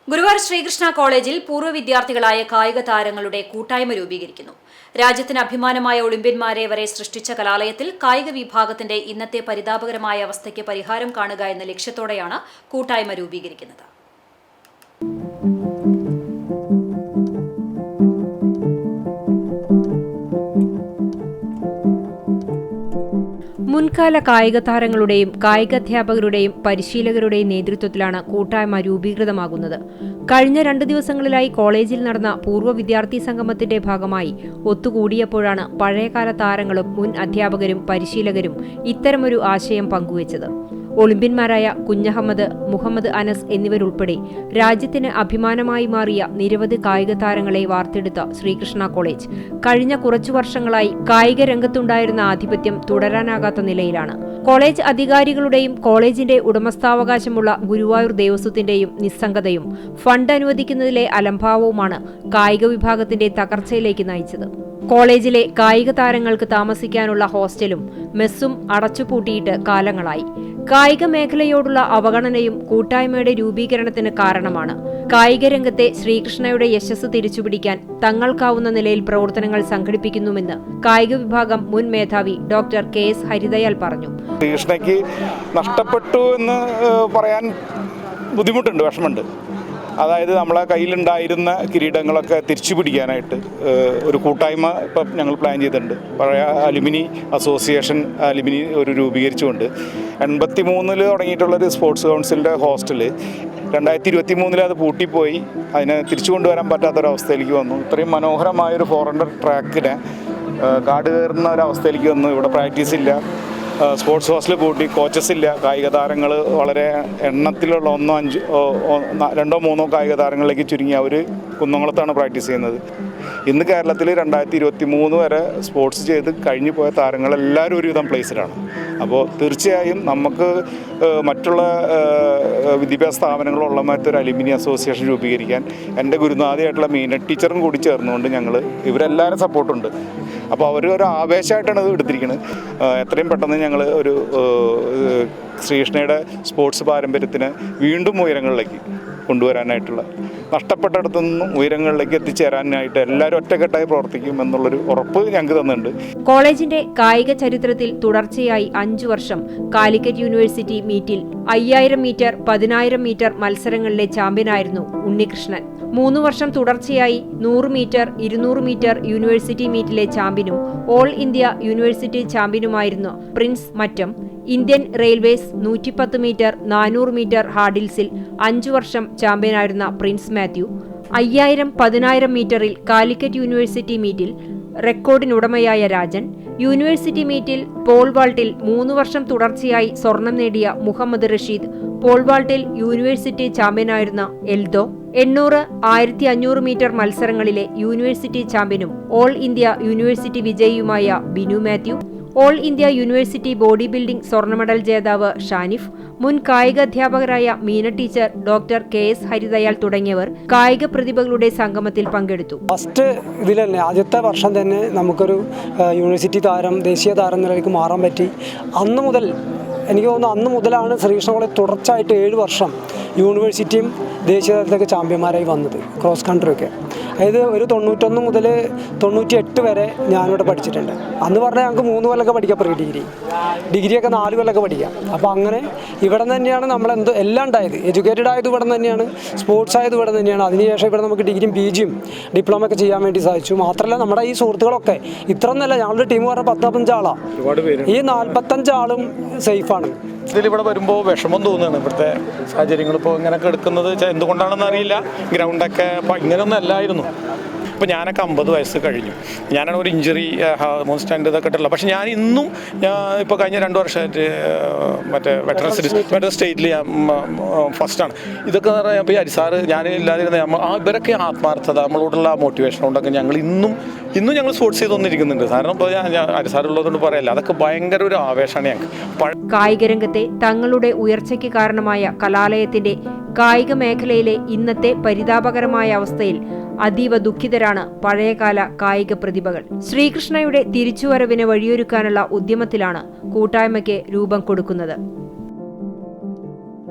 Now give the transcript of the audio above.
ഗുരുവായൂർ ശ്രീകൃഷ്ണ കോളേജിൽ പൂർവ്വ വിദ്യാർത്ഥികളായ കായിക താരങ്ങളുടെ കൂട്ടായ്മ രൂപീകരിക്കുന്നു. രാജ്യത്തിന് അഭിമാനമായ ഒളിമ്പ്യന്മാരെ വരെ സൃഷ്ടിച്ച കലാലയത്തിൽ കായിക വിഭാഗത്തിന്റെ ഇന്നത്തെ പരിതാപകരമായ അവസ്ഥയ്ക്ക് പരിഹാരം കാണുക എന്ന ലക്ഷ്യത്തോടെയാണ് കൂട്ടായ്മ രൂപീകരിക്കുന്നത്. മുൻകാല കായിക താരങ്ങളുടെയും കായികാധ്യാപകരുടെയും പരിശീലകരുടെയും നേതൃത്വത്തിലാണ് കൂട്ടായ്മ രൂപീകൃതമാകുന്നത്. കഴിഞ്ഞ 2 ദിവസങ്ങളിലായി കോളേജിൽ നടന്ന പൂർവ്വ വിദ്യാർത്ഥി സംഗമത്തിന്റെ ഭാഗമായി ഒത്തുകൂടിയപ്പോഴാണ് പഴയകാല താരങ്ങളും മുൻ അധ്യാപകരും പരിശീലകരും ഇത്തരമൊരു ആശയം പങ്കുവച്ചത്. ഒളിമ്പ്യന്മാരായ കുഞ്ഞഹമ്മദ്, മുഹമ്മദ് അനസ് എന്നിവരുൾപ്പെടെ രാജ്യത്തിന് അഭിമാനമായി മാറിയ നിരവധി കായിക താരങ്ങളെ വാർത്തെടുത്ത ശ്രീകൃഷ്ണ കോളേജ് കഴിഞ്ഞ കുറച്ചു വർഷങ്ങളായി കായിക രംഗത്തുണ്ടായിരുന്ന ആധിപത്യം തുടരാനാകാത്ത നിലയിലാണ്. കോളേജ് അധികാരികളുടെയും കോളേജിന്റെ ഉടമസ്ഥാവകാശമുള്ള ഗുരുവായൂർ ദേവസ്വത്തിന്റെയും നിസ്സംഗതയും ഫണ്ട് അനുവദിക്കുന്നതിലെ അലംഭാവവുമാണ് കായിക വിഭാഗത്തിന്റെ തകർച്ചയിലേക്ക് നയിച്ചത്. കോളേജിലെ കായിക താരങ്ങൾക്ക് താമസിക്കാനുള്ള ഹോസ്റ്റലും മെസ്സും അടച്ചുപൂട്ടിയിട്ട് കാലങ്ങളായി. കായിക മേഖലയോടുള്ള അവഗണനയും കൂട്ടായ്മയുടെ രൂപീകരണത്തിന് കാരണമാണ്. കായിക രംഗത്തെ ശ്രീകൃഷ്ണയുടെ യശസ് തിരിച്ചുപിടിക്കാൻ തങ്ങൾക്കാവുന്ന നിലയിൽ പ്രവർത്തനങ്ങൾ സംഘടിപ്പിക്കുന്നുവെന്ന് കായിക വിഭാഗം മുൻ മേധാവി ഡോക്ടർ KS ഹരിദയാൽ പറഞ്ഞു. ശ്രീകൃഷ്ണയ്ക്ക് നഷ്ടപ്പെട്ടു എന്ന് പറയാൻ ബുദ്ധിമുട്ടുണ്ട്, വിഷമമുണ്ട്. അതായത് നമ്മളെ കയ്യിലുണ്ടായിരുന്ന കിരീടങ്ങളൊക്കെ തിരിച്ചു പിടിക്കാനായിട്ട് ഒരു കൂട്ടായ്മ ഇപ്പം ഞങ്ങൾ പ്ലാൻ ചെയ്തിട്ടുണ്ട്. പഴയ അലുമിനി അസോസിയേഷൻ അലുമിനി രൂപീകരിച്ചുകൊണ്ട് 83 തുടങ്ങിയിട്ടുള്ളൊരു സ്പോർട്സ് കൗൺസിലിൻ്റെ ഹോസ്റ്റല് 2023 അത് പൂട്ടിപ്പോയി. അതിനെ തിരിച്ചു കൊണ്ടുവരാൻ പറ്റാത്തൊരവസ്ഥയിലേക്ക് വന്നു. ഇത്രയും മനോഹരമായൊരു 400 ട്രാക്കിനെ കാട് കയറുന്ന ഒരവസ്ഥയിലേക്ക് വന്നു. ഇവിടെ പ്രാക്ടീസ് ഇല്ല, സ്പോർട്സ് ഹോസ്റ്റൽ പൂട്ടി, കോച്ചസ് ഇല്ല. കായിക താരങ്ങൾ വളരെ എണ്ണത്തിലുള്ള 2 or 3 കായിക താരങ്ങളിലേക്ക് ചുരുങ്ങി അവർ കുന്നംകുളത്താണ് പ്രാക്ടീസ് ചെയ്യുന്നത്. ഇന്ന് കേരളത്തിൽ 2023 വരെ സ്പോർട്സ് ചെയ്ത് കഴിഞ്ഞു പോയ താരങ്ങളെല്ലാവരും ഒരുവിധം പ്ലേസിലാണ്. അപ്പോൾ തീർച്ചയായും നമുക്ക് മറ്റുള്ള വിദ്യാഭ്യാസ സ്ഥാപനങ്ങളുള്ള മറ്റൊരു അലുമിനി അസോസിയേഷൻ രൂപീകരിക്കാൻ എൻ്റെ ഗുരുനാഥിയായിട്ടുള്ള മീനറ്റ് ടീച്ചറും കൂടി ചേർന്നുകൊണ്ട് ഞങ്ങൾ ഇവരെല്ലാവരും സപ്പോർട്ടുണ്ട്. അപ്പോൾ അവർ ഒരു ആവേശമായിട്ടാണ് ഇത് എടുത്തിരിക്കുന്നത്. എത്രയും പെട്ടെന്ന് ഞങ്ങൾ ഒരു ശ്രീകൃഷ്ണയുടെ സ്പോർട്സ് പാരമ്പര്യത്തിന് വീണ്ടും ഉയരങ്ങളിലേക്ക് കൊണ്ടുവരാനായിട്ടുള്ള, നഷ്ടപ്പെട്ടിടത്തു നിന്നും ഉയരങ്ങളിലേക്ക് എത്തിച്ചേരാനായിട്ട് എല്ലാവരും ഒറ്റക്കെട്ടായി പ്രവർത്തിക്കും എന്നുള്ളൊരു ഉറപ്പ് ഞങ്ങൾക്ക് തന്നിട്ടുണ്ട്. കോളേജിന്റെ കായിക ചരിത്രത്തിൽ തുടർച്ചയായി 5 വർഷം കാലിക്കറ്റ് യൂണിവേഴ്സിറ്റി മീറ്റിൽ 5000 മീറ്റർ, 10000 മീറ്റർ മത്സരങ്ങളിലെ ചാമ്പ്യനായിരുന്നു ഉണ്ണികൃഷ്ണൻ. 3 വർഷം തുടർച്ചയായി 100 മീറ്റർ, 200 മീറ്റർ യൂണിവേഴ്സിറ്റി മീറ്റിലെ ചാമ്പ്യനും ഓൾ ഇന്ത്യ യൂണിവേഴ്സിറ്റി ചാമ്പ്യനുമായിരുന്നു Prince Mattam. Indian railways 110 metre, 400 metre ഹാർഡിൽസിൽ 5 വർഷം ചാമ്പ്യനായിരുന്ന പ്രിൻസ് മാത്യു. 5000, 10000 മീറ്ററിൽ കാലിക്കറ്റ് യൂണിവേഴ്സിറ്റി മീറ്റിൽ റെക്കോർഡിനുടമയായ രാജൻ. യൂണിവേഴ്സിറ്റി മീറ്റിൽ പോൾ വാൾട്ടിൽ 3 വർഷം തുടർച്ചയായി സ്വർണം നേടിയ മുഹമ്മദ് റഷീദ്. പോൾ വാൾട്ടിൽ യൂണിവേഴ്സിറ്റി ചാമ്പ്യനായിരുന്ന എൽദോ. 800, 1500 മീറ്റർ മത്സരങ്ങളിലെ യൂണിവേഴ്സിറ്റി ചാമ്പ്യനും ഓൾ ഇന്ത്യ യൂണിവേഴ്സിറ്റി വിജയിയുമായ Binu Mathew. All India university body building സ്വർണ്ണ മെഡൽ ജേതാവ് ഷാനിഫ്. മുൻ കായിക അധ്യാപകരായ Meena teacher, doctor KS Haridayal തുടങ്ങിയവർ കായിക പ്രതിഭകളുടെ സംഗമത്തിൽ പങ്കെടുത്തു. ഫസ്റ്റ് ഇതിലല്ലേ, ആദ്യത്തെ വർഷം തന്നെ നമുക്കൊരു യൂണിവേഴ്സിറ്റി താരം, ദേശീയ താരം നിലയിലേക്ക് മാറാൻ പറ്റി. അന്ന് മുതൽ എനിക്ക് തോന്നുന്നു, അന്ന് മുതലാണ് ശ്രീകൃഷ്ണ കോളേജ് തുടർച്ചയായിട്ട് 7 വർഷം യൂണിവേഴ്സിറ്റിയും ദേശീയ തലത്തിലൊക്കെ ചാമ്പ്യന്മാരായി വന്നത്, ക്രോസ് കൺട്രിയൊക്കെ. അതായത് ഒരു 91 മുതൽ 98 വരെ ഞാനിവിടെ പഠിച്ചിട്ടുണ്ട്. അന്ന് പറഞ്ഞാൽ ഞങ്ങൾക്ക് 3 കൊല്ലമൊക്കെ പഠിക്കാം, പ്രീ ഡിഗ്രിയൊക്കെ 4 കൊല്ലമൊക്കെ പഠിക്കാം. അപ്പോൾ അങ്ങനെ ഇവിടെ തന്നെയാണ് എല്ലാം ഉണ്ടായത്. എഡ്യൂക്കേറ്റഡ് ആയത് ഇവിടെ തന്നെയാണ്, സ്പോർട്സ് ആയത് ഇവിടെ തന്നെയാണ്. അതിനുശേഷം ഇവിടെ നമുക്ക് ഡിഗ്രിയും PGയും ഡിപ്ലോമ ഒക്കെ ചെയ്യാൻ വേണ്ടി സാധിച്ചു. മാത്രമല്ല നമ്മുടെ ഈ സുഹൃത്തുക്കളൊക്കെ ഇത്ര ഒന്നല്ല, ഞങ്ങളുടെ ടീം പറഞ്ഞാൽ 45 ആളാണ്. ഈ 45 ആളും സേഫാണ്. ഇതിലിവിടെ വരുമ്പോൾ വിഷമം തോന്നുകയാണ്. ഇവിടുത്തെ സാഹചര്യങ്ങൾ ഇപ്പോൾ ഇങ്ങനെയൊക്കെ എടുക്കുന്നത് എന്തുകൊണ്ടാണെന്ന് അറിയില്ല. ഗ്രൗണ്ടൊക്കെ ഇങ്ങനെയൊന്നും അല്ലായിരുന്നു. ഇപ്പോൾ ഞാനൊക്കെ 50 വയസ്സ് കഴിഞ്ഞു. ഞാനാണ് ഒരു ഇഞ്ചുറി, ഹാർമോൺ സ്റ്റാൻഡ് ഇതൊക്കെ ഇട്ടുള്ള. പക്ഷേ ഞാൻ ഇന്നും ഇപ്പോൾ കഴിഞ്ഞ 2 വർഷമായിട്ട് മറ്റേ വെറ്ററൻ സ്റ്റേറ്റിൽ ഞാൻ ഫസ്റ്റാണ്. ഇതൊക്കെ എന്ന് പറഞ്ഞാൽ ഇപ്പോൾ ഈ അരിസാറ് ഞാൻ ഇല്ലാതിരുന്ന ഇവരൊക്കെ ആത്മാർത്ഥത, നമ്മളോടുള്ള മോട്ടിവേഷൻ കൊണ്ടൊക്കെ ഞങ്ങൾ ഇന്നും ഞങ്ങൾ സ്പോർട്സ് ചെയ്തുകൊണ്ടിരിക്കുന്നുണ്ട്. കാരണം ഇപ്പോൾ ഞാൻ അരിസാറുള്ളതുകൊണ്ട് പറയല്ല, അതൊക്കെ ഭയങ്കര ഒരു ആവേശമാണ് ഞങ്ങൾക്ക്. കായിക രംഗത്തെ തങ്ങളുടെ ഉയർച്ചയ്ക്ക് കാരണമായ കലാലയത്തിന്റെ കായിക മേഖലയിലെ ഇന്നത്തെ പരിതാപകരമായ അവസ്ഥയിൽ അതീവ ദുഃഖിതരാണ് പഴയകാല കായിക പ്രതിഭകൾ. ശ്രീകൃഷ്ണയുടെ തിരിച്ചുവരവിന് വഴിയൊരുക്കാനുള്ള ഉദ്യമത്തിലാണ് കൂട്ടായ്മയ്ക്ക് രൂപം കൊടുക്കുന്നത്.